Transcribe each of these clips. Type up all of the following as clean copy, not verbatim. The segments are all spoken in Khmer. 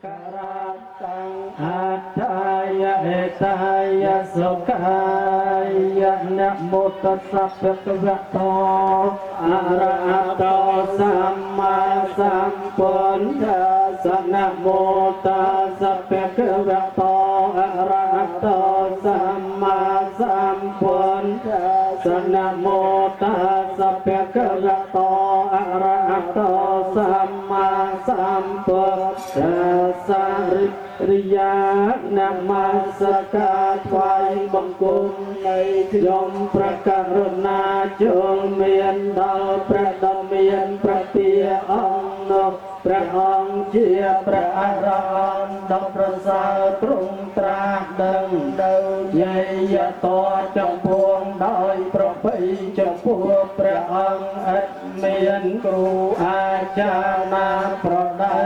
การตังอัตตายะเอตายะสุขายะนะโมตัสสะภะคะวะโตอะระหะโตสัมมาสัมพุทธัสสะนะโมตัสสะภะคะวะโตอะระหะโตสัมมาสัมพุทธัสสะนะโมตัสสะภะคะวะโตอะระหะโตสัมมาสัมพุทธัสสะริยานามัสการไหว้บังคมในยมพระกรุณาจงมีដល់ព្រះដ៏មានព្រះទាអង្គនោះព្រះអង្គជាព្រះអរហន្តដ៏ប្រសើរទ្រង់ត្រាស់ដឹងដោយយយតចំពោះដោយប្រពៃចំពោះព្រះអង្គឥតមានគ្រូអាចារ្យណាប្រដៅ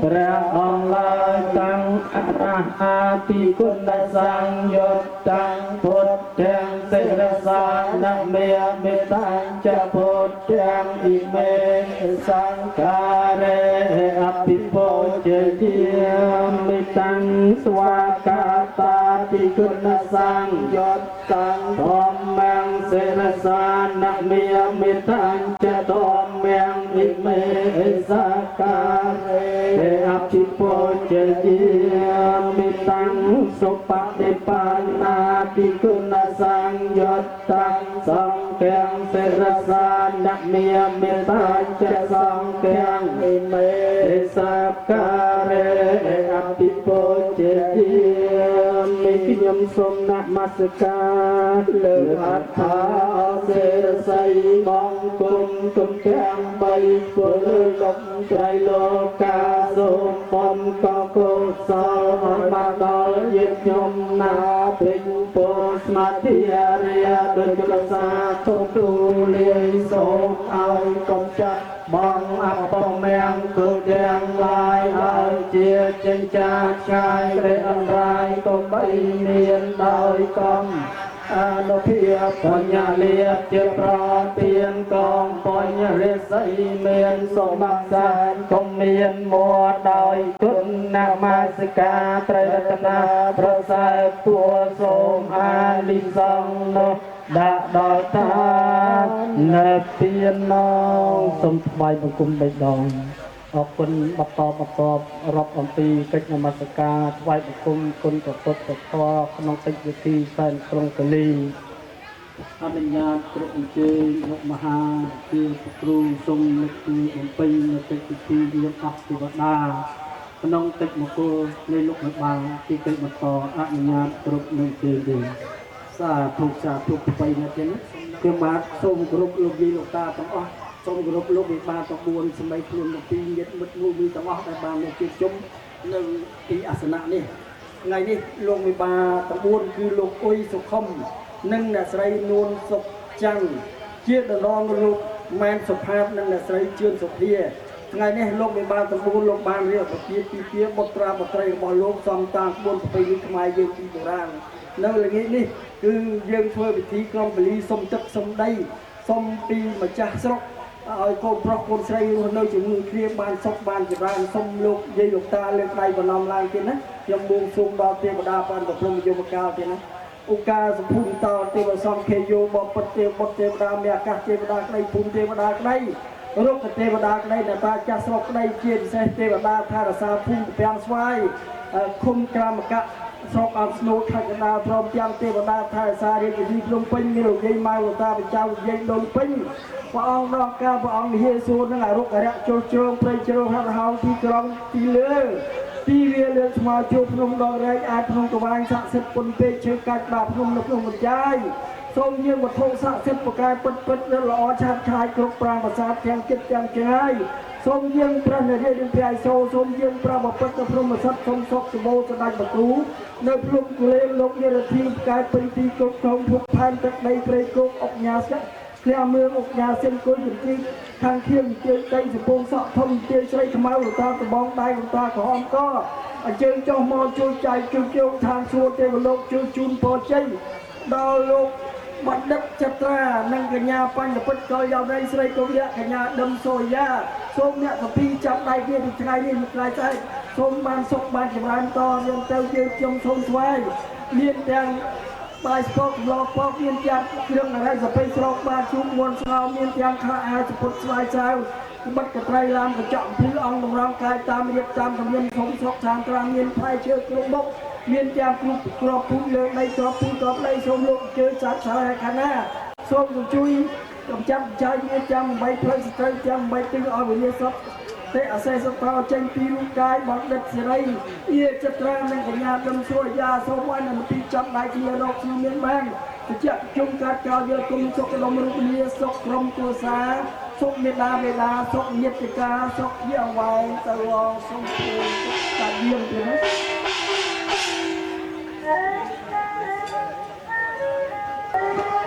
ព្រះអង្គឡើយតាំងអរហតិគុណសង្ឃយុត្តតាំងពុទ្ធទាំងសិរសានមេមេតាំងចពុទ្ធទាំងអ៊ីមេសង្ការេអភិពោជជាមេតាំងស្វាកាតាតិគុណសង្ឃយុត្តតាំងធម្មងសិរសានមេមេតាំងចធម្មងអ៊ីមេសង្ការេអភិពោជជាមេតាំងសុបតិបណ្ណាតិគុណសង្ឃយុត្តតាំងសង្ឃទាំងសិរសានមេមេតាំងចសង្ឃទាំងអ៊ីមេសង្ការេអភិពោជជាមេខ្ញុំសូមនមស្ការលើអត្ថាសិរស័យបង្គំគុំទាំងបីពលលោកត្រៃលោកាសូមបំកកុសលឲ្យបានដល់ញាតិញោមណាពេញពោស្មាធិរិយដូចរសាទុទូលាយសូមឲ្យកុំចាត់បងអពមង្គលទាំងឡាយឲ្យជាចិញ្ចាឆ្ងាយព្រះអន្តរាយក៏បីមានដោយកំអនុភាពបញ្ញលាជាប្រទានកងបញ្ញរិស័យមានសមសានក៏មានមួដោយគុណនមស្ការត្រៃរតនាប្រសើរទួសូមអានិសង្ឃនោះដាក់ដល់តានៅទាននងសូមថ្វាយបង្គំបីដងអរគុណបន្តរាប់អំពីកិច្ចនមស្ការថ្វាយបង្គំគុណព្រះពុទ្ធព្រះធម៌ក្នុងកិច្ចពិធីសែនក្រុងកលីអនុញ្ញាតគ្រប់អញ្ជើញលោកមហាជាគ្រូសូមនឹកគឺបំពេញនៅកិច្ចពិធីមានអស់ទេវតាក្នុងកិច្ចមង្គលនៃលោកមេបាទីកិច្ចបន្តអនុញ្ញាតគ្រប់នឹងជើងវិញសាធុថ្មីណាស់ទៀតខ្ញុំបាទសូមគោរពលោកយាយលោកតាទាំងអស់សូមគោរពលោកមេបាទាំង4សម្ដីខ្លួនទាំងពីរញាតិមិត្តមួយទាំងអស់ដែលបានមកជួបជុំនៅទីអាសនៈនេះថ្ងៃនេះលោកមេបាទាំង4គឺលោកអ៊ុយសុខុមនិងអ្នកស្រីនួនសុខចាំងជាដរងលោកម៉ែនសុផាតនិងអ្នកស្រីជឿនសុភាថ្ងៃនេះលោកមេបាទាំង4លោកបានរៀបប្រជាពីជាបុត្រាបុត្រីរបស់លោកសំតាមក្បួនប្រពៃណីខ្មែរយើងពីបុរាណនៅល្ងាចនេះគឺយើងធ្វើពិធីក្រុមពលីសុំទឹកសុំដីសុំពីម្ចាស់ស្រុកឲ្យកូនប្រុសកូនស្រីរស់នៅជាមួយគ្នាបានសុខបានចម្រើនសុំលោកយាយលោកតាលើកដៃបន្នំឡើងទៀតណាខ្ញុំបួងសួងដល់ទេវតាបានប្រព្រឹត្តយមកាលទៀតណាឧកាសភូមិតោទេវសំខេយោបបិទ្ធទេវបុត្រទេវតាមេអាកាសទេវតាក្តីភូមិទេវតាក្តីរុក្ខទេវតាក្តីអ្នកតាចាស់ស្រុកក្តីជាពិសេសទេវតាថារសាភូមិពាំងស្វាយឃុំក្រាមកៈស្រុកអមស្នូខេត្តកណ្ដាលព្រមទាំងទេវតាថែរក្សារាជធានីភ្នំពេញមានលោកយាយម៉ៅលោកតាបច្ចៅយាយដូនពេញព្រះអង្គដល់ការព្រះអង្គនិយាយសួរនឹងអរុក្ខរៈជុលជ្រងព្រៃជ្រោហរហោទីក្រុងទីលើទីវាលើស្មាជួបភ្នំដងរែកអាចភ្នំកវាញស័ក្តិសិទ្ធិពុនពេកឈើកាច់បាភ្នំនៅភ្នំបន្ចាយសូមយាងវត្ថុស័ក្តិសិទ្ធិប្រកែពិតល្អឆាតឆាយគ្រប់ប្រាំប្រាសាទទាំងចិត្តទាំងឆ្ងាយសូមយាងព្រះនរាជនឹងព្រះឯសូសូមយាងព្រះបពិតទៅព្រមសត្វសូមសុខសម្បូរស្ដេចបទូនៅភ្លុកគូលេលោកនិរធីផ្កាយពេញទីគ្រប់ក្រុមភពផែនទឹកដីព្រៃគោកអុកញ៉ាសិទ្ធគ្រាមឿងអុកញ៉ាសិនគុណជំទីខាងខៀវជើងដីសំពងសក់ធំជើងស្រីខ្មៅលតាដបងដៃលតាក្រហមកអញ្ជើញចុះមកជួយចែកជួយជោគឋានសួគ៌ទេវលោកជួយជូនពរជ័យដល់លោកបណ្ឌិតចត្រានិងកញ្ញាបញ្ញពិតកលយោដីស្រីកុលៈកញ្ញាដឹមសូយ៉ាសូមអ្នកកពីចាប់ដៃគ្នាពីថ្ងៃនេះមួយថ្ងៃស្អែក សូមបានសុខបានចម្រើនតយើងទៅយើងខ្ញុំសូមស្វែងមានទាំងបាយស្ពកឡពកមានទាំងគ្រឿងអរិយសពេស្រោកបានជួបមុនស្ងោមានទាំងខោអាវពុតស្វាយចៅបិទកត្រៃឡាមកញ្ចក់ពីអង្គតម្រង់កាយតាមរៀបតាមគមានធំស្រុកខាងក្រៅមានផ្លែឈើគ្រប់មុខមានទាំងគ្រប់ក្របពូជលើដីក្របពូជក្របដីសូមលោកជើសាច់ឆ្លើយខាងណាសូមជួយកំចាត់ចែកមានទាំង8ផ្លូវស្ត្រីទាំង8ទិញឲ្យវិញ្ញាណសពទេអសេសតោចេញពីរូបកាយបណ្ឌិតសេរីអៀចិត្តត្រានិងកញ្ញាដឹមសួរយ៉ាសូមឲ្យនៅទីចាប់ដៃគ្នារកគ្នាមានបានជាជុំកាត់ចោលយកគុំសុខដុំរូបនីសុខក្រុមគូសាសុខមេដាវេដាសុខញាតិកាសុខជាអង្វែងទៅរងសុខជាតាយាមទៀត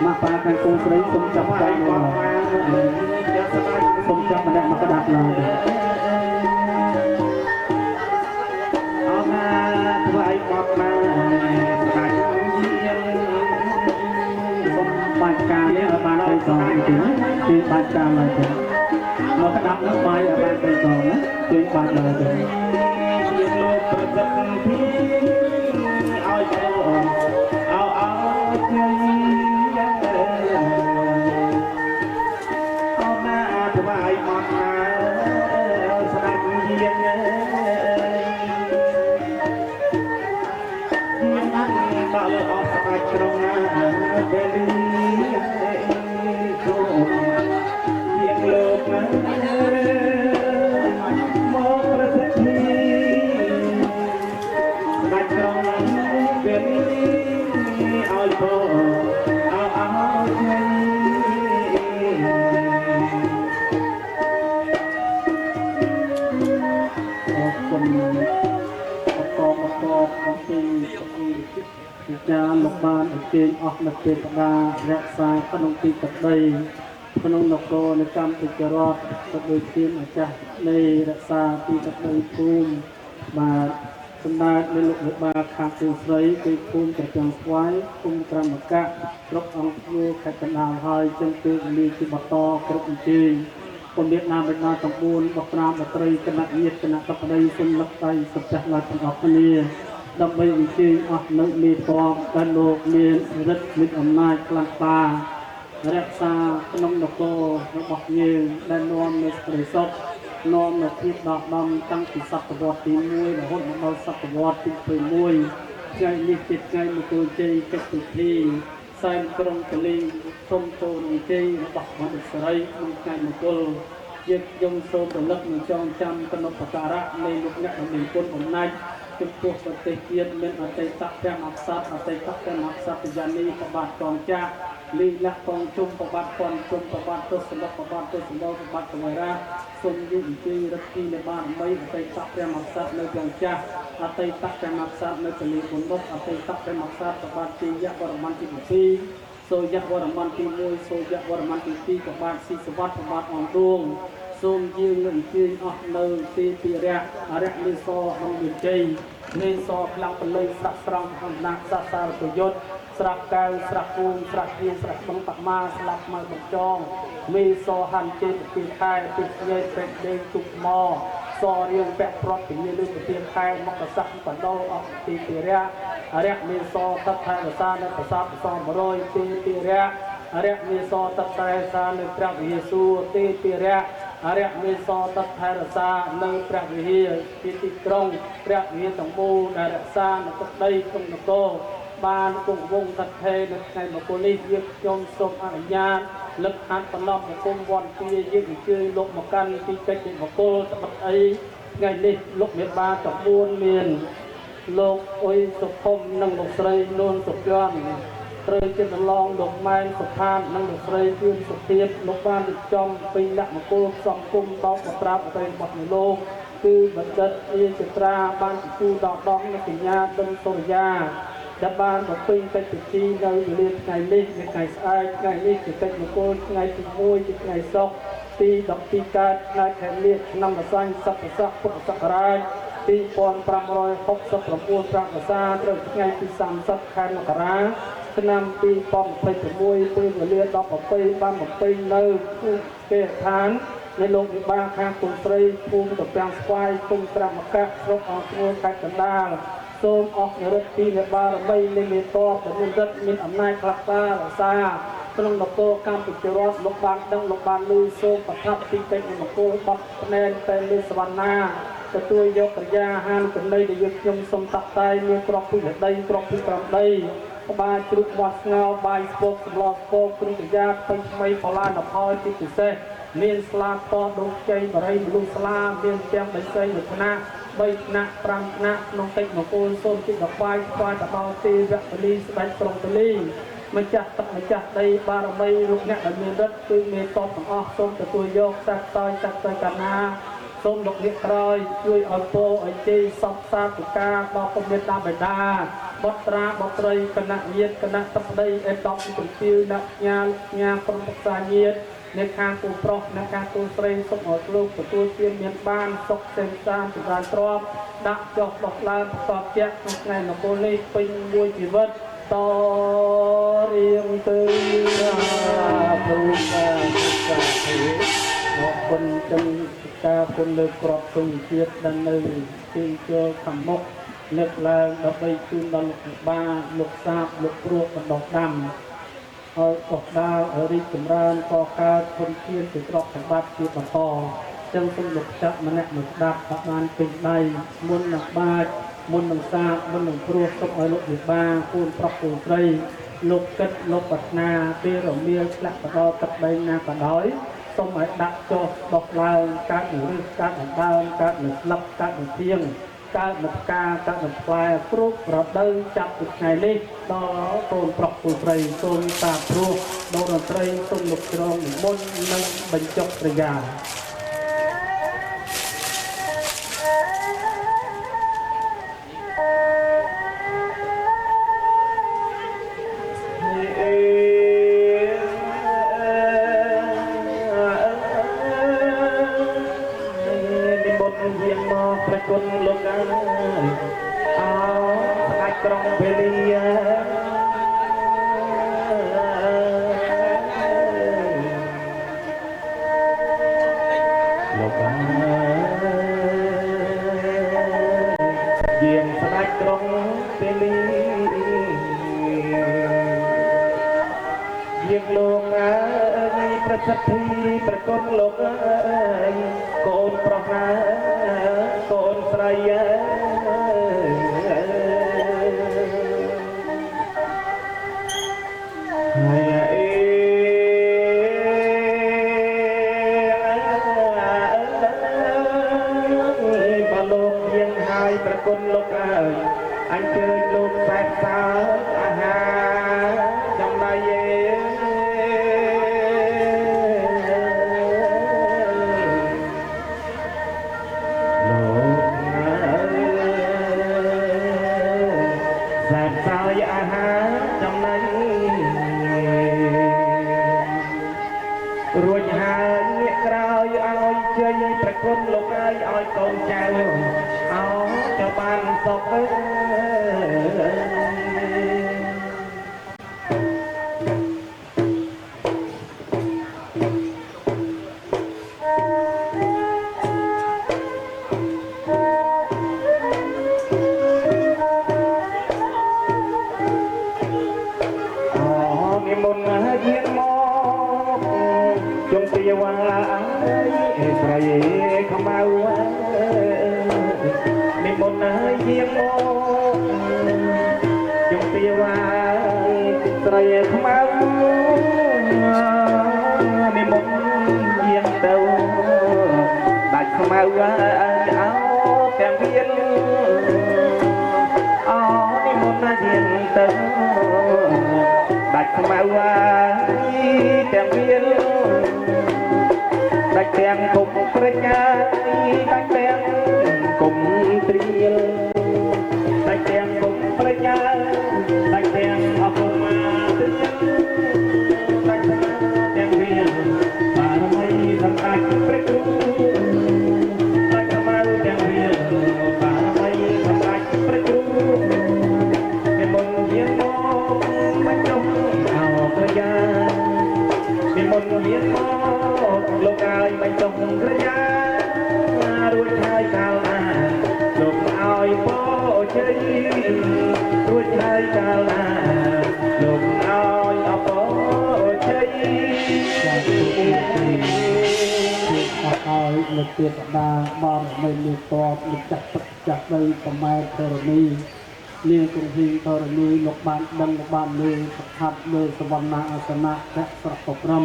មកប៉ាខាងគូស្រីសុំចាប់ដៃមកសុំចាប់ម្នាក់មកក្តាប់ឡើងអរណាធ្វើឲ្យបត់មកស្ដាយសុំបាច់ការនេះឲ្យបានទៅសងទីគឺបាច់ការឡើងទៅមកក្តាប់នឹងបាយឲ្យបានទៅសងណាជួយបាច់ឡើងទៅជាលោកប្រសិទ្ធភាពឲ្យជួយក្រុងណាពេលនេះគោជាងលោកណាមកប្រសិទ្ធិស្ដេចក្រុងពេលនេះឲ្យពោឲ្យចាលោកបានអញ្ជើញអស់នៅពេលកដារក្សាក្នុងទីកដីក្នុងនគរនៃកម្ពុជារដ្ឋក៏ដូចជាម្ចាស់នៃរក្សាទីកដីភូមិបាទសម្ដេចនៃលោកមេបាខាងគូស្រីគឺភូមិត្រចាំស្វាយភូមិក្រមកៈគ្រប់អង្គភ្ញៀវខេត្តកណ្ដាលហើយចឹងគឺមានជាបន្តគ្រប់អញ្ជើញពំៀតណាមបិតាទាំង4បត្រាបត្រីគណៈញាតិគណៈកបដីសុំលឹកដៃសុភ័ក្រឡើយទាំងអស់គ្នាដើម្បីអញ្ជើញអស់នៅមេពំដែលលោកមានរិទ្ធមានអំណាចខ្លាំងក្លារក្សាក្នុងនគររបស់យើងដែលនាំនៅសេចក្តីសុខនាំនៅភាពដកដำតាំងពីសតវត្សទី1រហូតមកដល់សតវត្សទី21ថ្ងៃនេះជាថ្ងៃមង្គលជ័យកិច្ចពិធីសែនក្រុងកលីសូមចូលអញ្ជើញរបស់បណ្ឌិតសេរីក្នុងថ្ងៃមង្គលយើងខ្ញុំសូមរលឹកនិងចងចាំគណបការៈនៃលោកអ្នកមានគុណអំណាចចំពោះប្រទេសជាតិមានអតីតព្រះមហាក្សត្រអតីតព្រះមហាក្សត្រយានីប្របាទកងចាស់លីលាក់កងជុំប្របាទពាន់ជុំប្របាទទស្សនៈប្របាទទស្សនៈប្របាទកវរាសូមយុតិរិទ្ធិនៃបាន3អតីតព្រះមហាក្សត្រនៅកងចាស់អតីតព្រះមហាក្សត្រនៅកលីគុណបុកអតីតព្រះមហាក្សត្រប្របាទជ័យយៈវរ្ម័នទី2សូរយៈវរ្ម័នទី1សូរយៈវរ្ម័នទី2ប្របាទស៊ីសវត្តប្របាទអង្គឌួងសូមយើងនឹងជើញអស់នៅទីពីរៈអរិយនិសរក្នុងវិជ័យនេសរផ្លាំងបល័យស្រាក់ស្រង់អំណាចសាសារប្រយុទ្ធស្រាប់កៅស្រាប់គូងស្រាប់ជាស្រាប់បឹងបមាស្លាប់មកបង្ចងមេសហាន់ចេតពីខែពីស្ញេពេកដេងទុកមកសរៀងពាក់ប្រត់ពីលើប្រទានខែមកកស័កបដោអស់ទីពីរៈអរិយមេសរតថែរសានៅប្រាសាទស100ទីពីរៈអរិយមេសរតថែរសានៅព្រះវិហារសួរទីពីរៈអរិយមេសរតថែរសានៅព្រះវិហារទីក្រុងព្រះវិហារទាំងមូលដែលរក្សានៅទឹកដីក្នុងនគរបានគង់វង្សតថេរនៅថ្ងៃមង្គលនេះយើងខ្ញុំសូមអនុញ្ញាតលឹកហាត់បន្លប់មកគុំវ័នជាយើងអញ្ជើញលោកមកកាន់ទីកិច្ចមង្គលត្បិតអីថ្ងៃនេះលោកមេបាទាំង4មានលោកអ៊ុយសុភមនិងលោកស្រីនួនសុភ័ណ្ឌត្រូវចិត្តឡងលោកម៉ែនសុផាននិងលោកស្រីជឿនសុភាពលោកបានរៀបចំពីលក្ខមង្គលសង្គមដល់បត្រាបត្រីរបស់លោកគឺបណ្ឌិតអៀចត្រាបានទទួលដល់ដងនិងកញ្ញាដុំសូរិយាដែលបានបំពេញកិច្ចពិធីនៅវេលាថ្ងៃនេះថ្ងៃស្អែកថ្ងៃនេះជាកិច្ចមង្គលថ្ងៃទី1ជាថ្ងៃសុក្រទី12កើតថ្ងៃខែមិញឆ្នាំអសាញ់សកស័កពុទ្ធសករាជ2569ប្រាក់ភាសាត្រូវថ្ងៃទី30ខែមករាឆ្នាំ2026ពេលវេលា10:20បានបំពេញនៅគេឋាន ในโลกวิบากข้างคุณตรีภูมิกับแปลงสควายคุมตรามกะรบออกงัวกัดกันดาសូមអស់និរិទ្ធពីអ្នកបារមីនៃមេតបដែលមានរិទ្ធមានអំណាចខ្លះខ្លះរសាក្នុងនគរកម្ពុជារដ្ឋលោកបានដឹងលោកបានលឺសូមប្រថាប់ទីពេជ្រនគរបត់ភ្នែនតែលើសវណ្ណាទទួលយកកិរិយាហានចំណីដែលយើងខ្ញុំសូមតាក់តែមានក្របពុទ្ធដីក្របពីក្រំដីក្បាលជ្រូកមាត់ស្ងោបាយស្ពកសម្លស្ពកគ្រឿងកិរិយាពេញថ្មីផលានផលទីពិសេសមានស្លាបតដងជ័យបរិយមនុស្សស្លាមានទាំងបិស័យលក្ខណៈ3ថ្នាក់5ថ្នាក់ក្នុងកិច្ចមង្គលសូមជិតដល់បាយស្វាយតបោទេវៈពលីស្ដេចក្រុងពលីម្ចាស់ទឹកម្ចាស់ដីបារមីលោកអ្នកដែលមានរិទ្ធគឺមេតបទាំងអស់សូមទទួលយកសាក់តយសាក់តយកាណាសូមលោកអ្នកក្រោយជួយឲ្យពោឲ្យជ័យសពសាធិការដល់ពុទ្ធមេត្តាបិតាបុត្រាបុត្រីគណៈញាតិគណៈទឹកដីអេតបជំទាវអ្នកញាក្រុមប្រឹក្សាញាតិនៅខាងគូប្រុសនៅខាងគូស្រីសុខឲ្យលោកទទួលទានមានបានសុខសេមសានចម្រើនទ្រព្យដាក់ចុះដោះឡើងប្រកបជាក្នុងថ្ងៃមង្គលនេះពេញមួយជីវិតតរៀងទៅទូសាសាធុអរគុណទាំងការគុណលើក្របគុណជាតិដែលនៅទីចូលខាងមុខលើកឡើងដើម្បីជូនដល់លោកបាលោកសាបលោកព្រួតបណ្ដោះដាំឲ្យកោះដាលរីកចម្រើនកកើតធនធានទៅទ្រព្យសម្បត្តិជាបន្តចឹងសូមលោកចាក់ម្នាក់មកស្ដាប់បានពេញដៃមុននឹងបាចមុននឹងសាបមុននឹងព្រួតសូមឲ្យលោកវិបាគូនប្រុសគូស្រីលោកគិតលោកប្រាថ្នាពេលរមៀលឆ្លាក់បដរទឹកដីណាក៏ដោយសូមឲ្យដាក់ចុះដោះឡើងកើតនៅរឹសកើតនៅដើមកើតនៅស្លឹកកើតនៅទៀងកើតនៅផ្កាកើតនៅផ្លែគ្រប់រដូវចាប់ពីថ្ងៃនេះដល់កូនប្រុសគូស្រីសូមតាព្រោះដូនតន្ត្រីសូមលោកជ្រងនិមន្តនិងបញ្ចុះប្រយាគុណលោកអើយអោស្ដេចក្រុងពេលីលោកអើយយាងស្ដេចក្រុងពេលីយាងលោកអើយប្រសិទ្ធិប្រគុណលោកអើយកូនប្រុសណាកូនស្រីបើលោកយាងហើយប្រគុណលោកអើយអញ្ជើញលោកសែនសើអាហារចំណៃរួចហើយអ្នកក្រោយឲ្យជ័យប្រគុណលោកអើយឲ្យកូនចៅឲ្យទៅបានសុខនិមន្តយាងមកជុំពីវ៉ាស្រីខ្មៅនិមន្តយាងមកជុំពីវ៉ាស្រីខ្មៅនិមន្តយាងទៅដាច់ខ្មៅអោទាំងវៀនអូនិមន្តយាងទៅដាច់ខ្មៅទាំងវៀនដាច់ទាំងគុំប្រញ្ញាដាច់ទាំងគុំត្រៀលដាច់ទាំងគុំប្រញ្ញាដាច់ទាំងអគុំត្រៀលដាច់ទាំងវៀនបារមីសម្ដេចព្រះគ្រូដាច់ខ្មៅទាំងវៀនបារមីសម្ដេចព្រះគ្រូនិមន្តយាងមកមិនចុះអោប្រយានិមន្តយាងមកលោកអើយមិនចុះ កាលណាលោកឲ្យអបជ័យចាទុកនេះអត់ឲ្យលើកទៀតដាបងមិនមានតបនឹងចាក់ទឹកចាក់ដីប្រម៉ែធរណីនាងគង្រីធរណីលោកបានដឹងបានលើប្រថាប់លើសវណ្ណាអាសនៈភៈស្រកព្រំ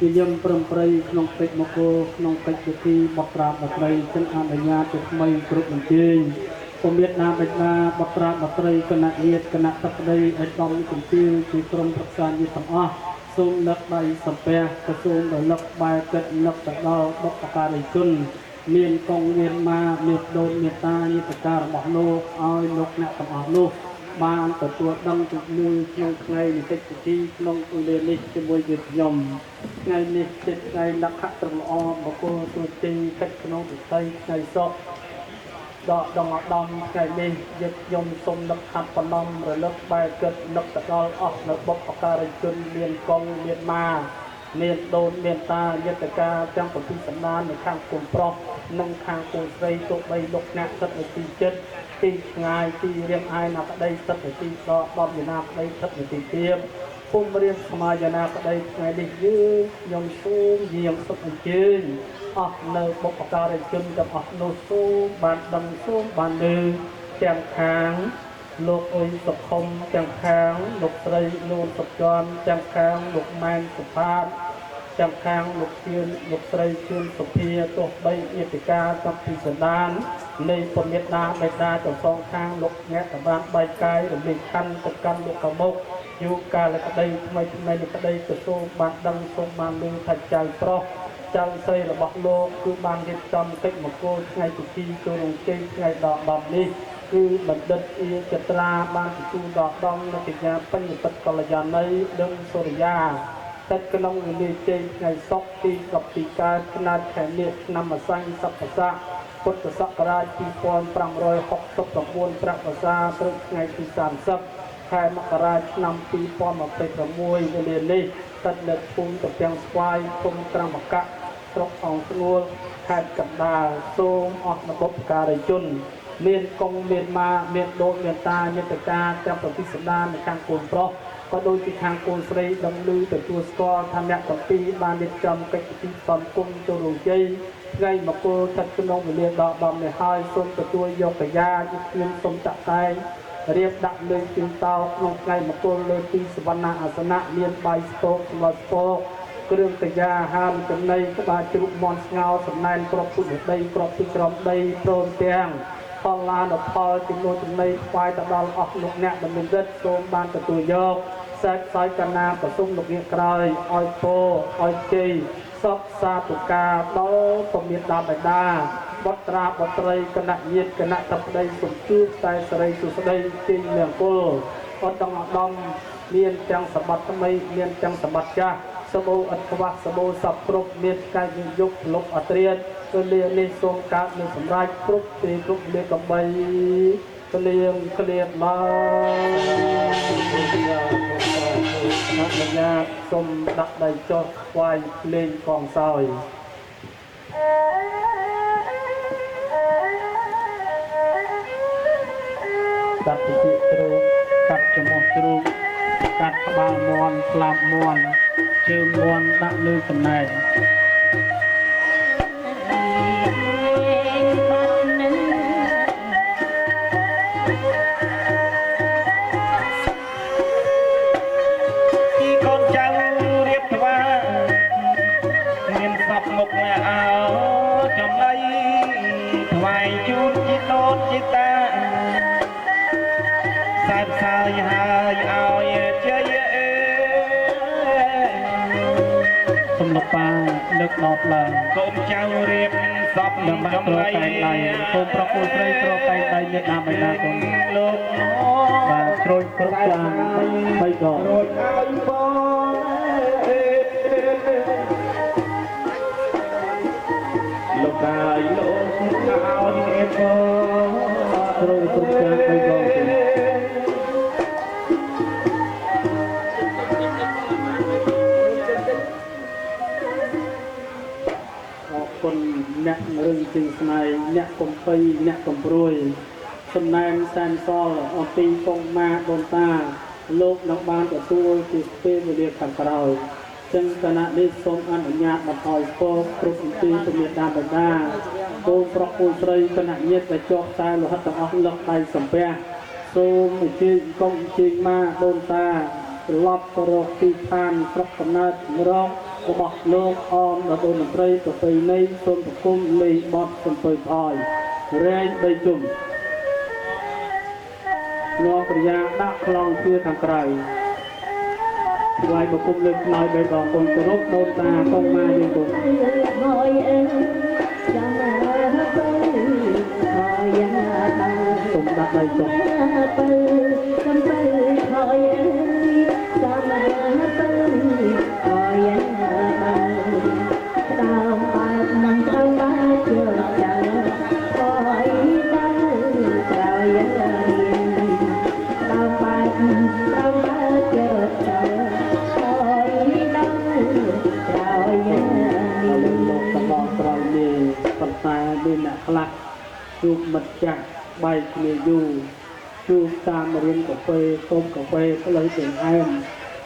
ជាយមព្រមព្រៃក្នុងពេជ្រមកោក្នុងពេជ្រពិធីបត្រាបត្រីចិនអនុញ្ញាតជាថ្មីគ្រប់អញ្ជើញពុំមានណាបិតាបត្រាបត្រីគណៈញាតគណៈទឹកដីឯកឧត្តមជំទាវជាក្រុមប្រឹក្សាញាតទាំងអស់សូមនឹកដៃសំពះក៏សូមរលឹកបែបចិត្តនឹកទៅដល់បុព្វការីជនមានកងមានមានដូនមេត្តាញាតិការរបស់លោកឲ្យលោកអ្នកទាំងអស់នោះបានទទួលដឹងជំនួយក្នុងថ្ងៃនិតិពិធីក្នុងឧលានេះជាមួយយើងខ្ញុំថ្ងៃនេះជាថ្ងៃលក្ខណៈត្រល្អបកគោទូទីកិច្ចក្នុងពិធីថ្ងៃសុក្រដកដងឧត្តមថ្ងៃនេះយើងខ្ញុំសូមនឹកថាបណ្ដំរលឹកបែបចិត្តនឹកទៅដល់អស់នៅបុព្វការីជនមានកងមានមានដូនមានតាយត្តការទាំងពិធីសម្ដាននៅខាងគុំប្រុសនិងខាងគូស្រីទោះបីលោកអ្នកស្ថិតនៅទីចិត្តទីឆ្ងាយទីរៀងអាយណាក្តីស្ថិតនៅទីដក10យាណាក្តីស្ថិតនៅទីទៀបពុំរៀនសមាយាណាក្តីថ្ងៃនេះយើងខ្ញុំសូមយាងសុខអញ្ជើញអស់នៅបុព្វការីជនទាំងអស់នោះសូមបានដឹងសូមបានលើទាំងខាងលោកអ៊ុយសុខុមទាំងខាងលោកស្រីនូនសុខជាន់ទាំងខាងលោកម៉ែនសុផាតទាំងខាងលោកជឿនលោកស្រីជឿនសុភាទោះបីអេតិកាកំពីសណ្ដាននៃពមេដាបេដាទាំងសងខាងលោកអ្នកតបានបែកកាយរំលែកខណ្ឌទៅកាន់លោកកមុកយូរកាលក្តីថ្មីថ្មីនៃក្តីទៅសូមបានដឹងសូមបានលើថាចៅប្រុសចៅស្រីរបស់លោកគឺបានរៀបចំកិច្ចមង្គលថ្ងៃពិធីចូលរំជើញថ្ងៃដក10នេះគឺបណ្ឌិតអ៊ីចត្រាបានទទួលដកដំនៅកញ្ញាបញ្ញពិតកល្យាណីដឹងសូរិយាតែក្នុងវេលាជ័យថ្ងៃសុក្រទី12កើតឆ្នាំខែមាសឆ្នាំអស័យសប្បស័កពុទ្ធសករាជ2569ប្រាក់ភាសាព្រឹកថ្ងៃទី30ខែមករាឆ្នាំ2026វេលានេះស្ថិតនៅភូមិតាពាំងស្វាយភូមិក្រមកៈស្រុកអង្គស្នួលខេត្តកណ្ដាលសូមអស់បុព្វការីជនមានកងមានដូនមានតាញាតិការទាំងប្រតិសណ្ដាននៅខាងកូនប្រុសក៏ដូចជាខាងកូនស្រីដឹងឮទទួលស្គាល់ថាអ្នកទាំងពីរបានរៀបចំកិច្ចពិធីសំគុំចូលរំជ័យថ្ងៃមកគលស្ថិតក្នុងវេលាដកដំនេះហើយសូមទទួលយកកាយាជាខ្ញុំសូមតាក់តែងរៀបដាក់លើជើងតោក្នុងថ្ងៃមកគលលើទីសវណ្ណាអាសនៈមានបាយស្ពកសម្លស្ពកគ្រឿងកាយាហាមចំណីក្បាលជ្រូកមន់ស្ងោសំណែនក្របពុទ្ធដីក្របពីក្រមដីព្រមទាំងផលឡានផលចំនួនចំណីខ្វាយទៅដល់អស់លោកអ្នកដែលមានរិទ្ធសូមបានទទួលយកសាច់សោយកណាប្រសុំលោកអ្នកក្រោយឲ្យពោឲ្យជ័យសពសាទុកាដល់ពមៀតដាបេដាបត្រាបត្រីគណៈញាតគណៈតប្តីសុំជួបតែសេរីសុស្ដីជ័យមង្គលអត់ដងឧត្តមមានទាំងសម្បត្តិថ្មីមានទាំងសម្បត្តិចាស់សបោអត់ខ្វះសបោសពគ្រប់មានកាយយុគលុបអត្រាគឺលានេះសូមកើតនៅសម្រាប់គ្រប់ទីគ្រប់លាកំបីក្លៀងមកអនុញ្ញាតសូមដាក់ដៃចុះថ្វាយលេងកងសោយកាត់ពិភពជ្រូកកាត់ចំអស់ជ្រូកកាត់ក្បាលមន់ស្លាប់មន់ជើងមន់ដាក់លើចំណែកមុខអ្នកអោចំណៃថ្វាយជូនជីតូនជីតាសែបសើយហើយឲ្យជ័យសំឡប៉ាលើកដបឡើងកូនចៅរៀបសពនឹងចំណៃកូនប្រុសកូនស្រីត្រតែងដៃញាតិណាបិតាកូនលោកបាទជ្រួយគ្រប់យ៉ាងបីដងរួចឲ្យបងលោកកាយលោកឲ្យអេបព្រោះព្រឹកចាស់បីដងទៀតអរគុណអ្នករឿងជើងស្នែងអ្នកកំពៃអ្នកកំព្រួយស សំណែនសែនសល់អំពីកងម៉ាដូនតាលោកនឹងបានទទួលជាពេលវេលាខាងក្រោយចឹងគណៈនេះសូមអនុញ្ញាតបន្តឲ្យពោគ្រប់អំពីជំនាញដានបដាគូប្រុសគូស្រីគណៈញាតិដែលជាប់តែលោហិតទាំងអស់លឹកដៃសំពះសូមអញ្ជើញកុំអញ្ជើញម៉ាដូនតាត្រឡប់ទៅរកទីឋានស្រុកកំណើតរករបស់លោកអមដល់ដូនមន្ត្រីប្រពៃណីសូមប្រគំលេងបទសំពើផ្អើយរែងដីជុំលោកប្រយ៉ាដាក់ខ្លងជាខាងក្រៅថ្លៃប្រគំលើកខ្នើយបីដងកូនគោរពដូនតាកងម៉ាយើងគុំហើយអើចាំទៅហើយយ៉ាងសូមដាក់ដៃចុះទៅចាំទៅហើយអើចាំទៅហើយយ៉ាងដើមបែបនឹងដើមបែបជឿចាំហើយដើមក្រោយយ៉ាងដើមបែបជឿចាំលោកតំបន់ក្រោយនេះប៉ុន្តែមានអ្នកខ្លះជួបមិត្តចាស់បែកគ្នាយូរជួបតាមរៀនកាហ្វេកុំកាហ្វេផ្លូវទាំងអែម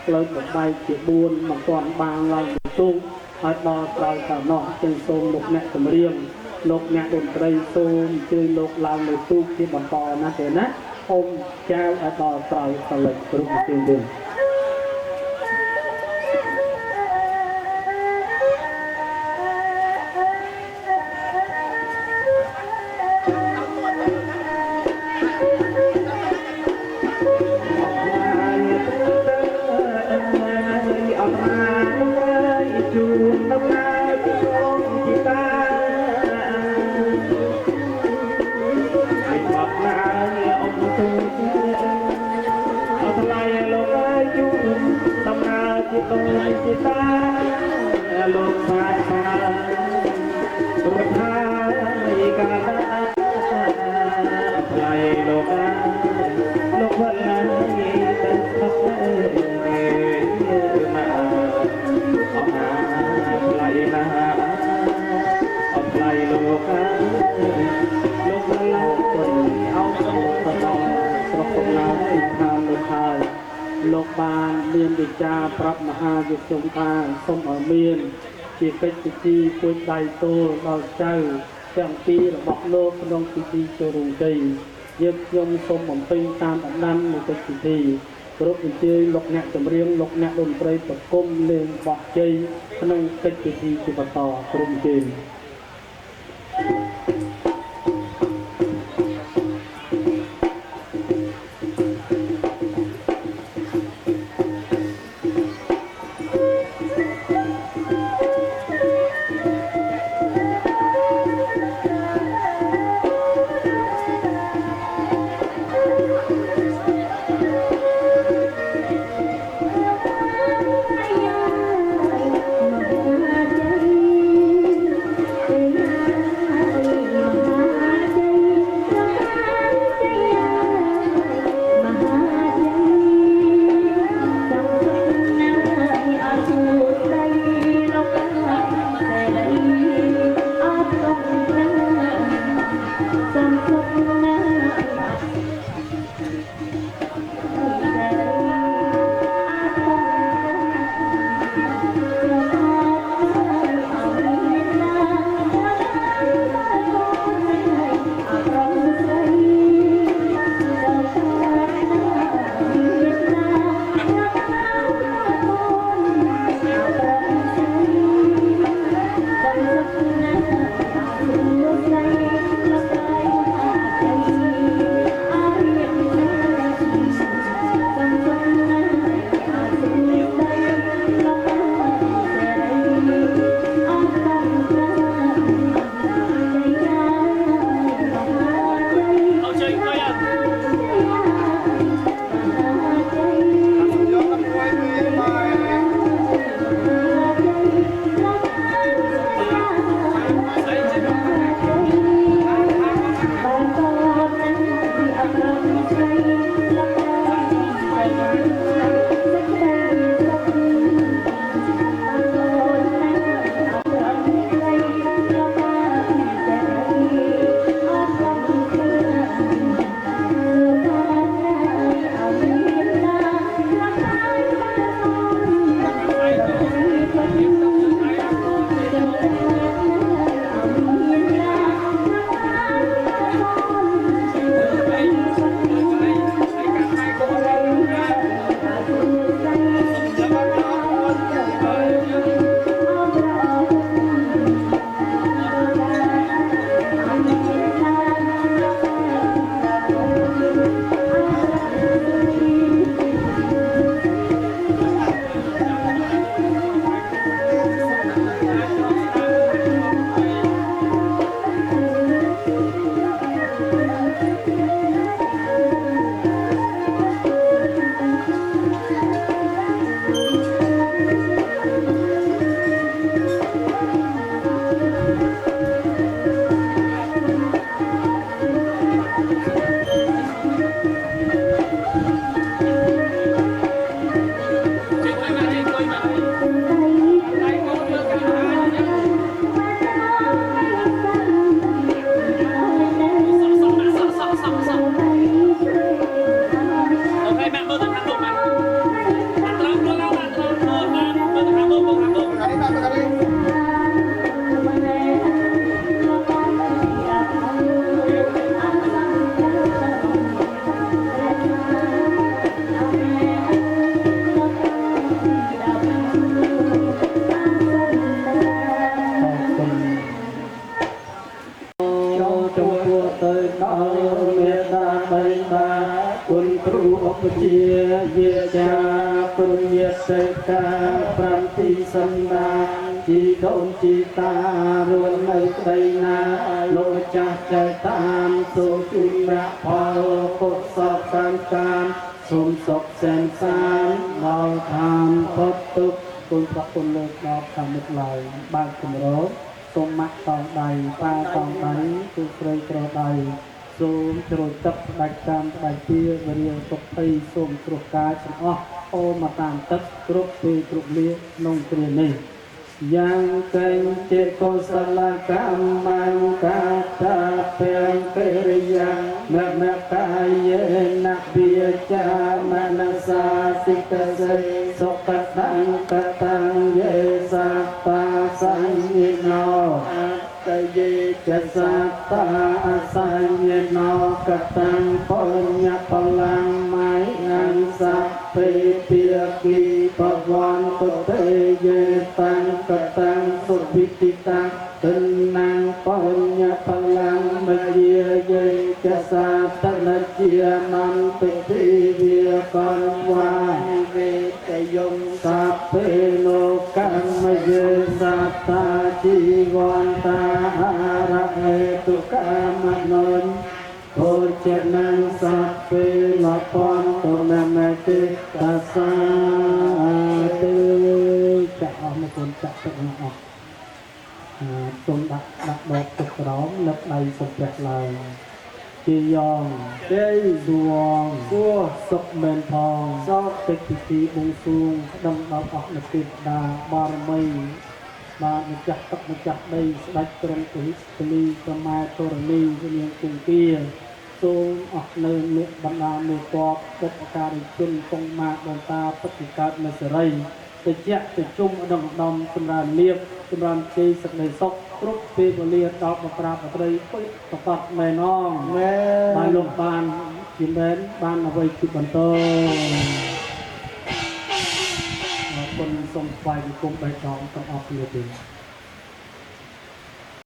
ផ្លូវបបែកជា4មិនទាន់បានឡើងទូកហើយដល់ក្រោយតាមនោះจึងសូមលោកអ្នកចម្រៀងលោកអ្នកតន្ត្រីសូមជួយលោកឡើងលើទូកជាបន្តណាទេណាអ៊ំចៅឲ្យដល់ក្រោយផ្លូវគ្រប់ជើងវិញจิตาลมพารุทายกาไลโลกาโลกวันนั้นเป็นพักนาเอาหาไลนาเอาไลโลกาโลกวันนั้นคนเอาสมองตองสระผมน้ำอีกทางลงทายលោកបានមានវិចារប្រាប់មហាយុទ្ធជនថាសូមឲ្យមានជាកិច្ចពិធីពួយដៃទោលដល់ចៅទាំងពីររបស់លោកក្នុងពិធីចូលរំជ័យយើងខ្ញុំសូមបំពេញតាមដំណាំនៃកិច្ចពិធីគ្រប់អញ្ជើញលោកអ្នកចម្រៀងលោកអ្នកតន្ត្រីប្រគំលេងបោះជ័យក្នុងកិច្ចពិធីជាបន្តគ្រប់អញ្ជើញ ជាយាចាពុញ្ញសេកាប្រាំទីសំណាជីដូនជីតារួននៅក្តីណាលោកចាស់ចែកតាមសូមជូនមគ្គផលពុទ្ធសពតាមតាមសូមសុខសែនសានដល់ឋានផុតទុក្ខគុណព្រះគុណលើកដល់ខាងមុខឡើយបានចម្រោសូមម៉ាក់តងដៃប៉ាតងដៃគឺស្រីក្រដៃសូមជ្រោយទឹកស្ដេចតាមស្ដេចទាវរៀងទុកភ័យសូមគ្រោះកាយទាំងអស់អូនមកតាមទឹកគ្រប់ពេលគ្រប់លាក្នុងគ្រានេះយ៉ាងកេញចេកុសលកម្មកាតាពេងកិរិយាមកាយេនវិចាមនសាសិកសេសុខតង្កតង្យេសាបាសញ្ញណោតយេចសាតាសញ្ញណោកតង្បញ្ញបលាំងមៃអង្សពេពិគីបវន្តទេយេតាំងកតាំងសុវិតិតាំងទិណាំងបញ្ញបលាំងមយាយេចសាតនជានន្តទេវិកនវាវេតយំសាពេលោកម្មយេសាតាជីវន្តារហេតុកាមនោញពុជនាងសាពេលពន្តនមតិតាសាទេចាក់អស់មកគុណចាក់ទឹកអស់សូមដាក់ដបទឹកក្រោមលឹកដៃសំពះឡើងជាយ៉ងទេដួងគួសុខមែនផងសោកទឹកពិធីបួងសួងស្ដឹងដល់អស់នៅទេវតាបារមីបានម្ចាស់ទឹកម្ចាស់ដីស្ដេចក្រុងព្រះពលីកម្មាធរណីនាងគង្គាសូមអស់នៅមេបណ្ដាមេតបកិច្ចការិជនគង់ម៉ាបន្តតាបតិកើតនៅសេរីតិចទៅជុំឧត្តមសម្រាប់លៀបសម្រាប់ជ័យសក្តិសុខគ្រប់ពេលវេលាដល់បក្រាបអត្រីពុយប្រកបមែនងមែនបានលោកបានជាមែនបានអ្វីគឺបន្តអរគុណសូមថ្វាយបង្គំបៃតងទាំងអស់គ្នាទេ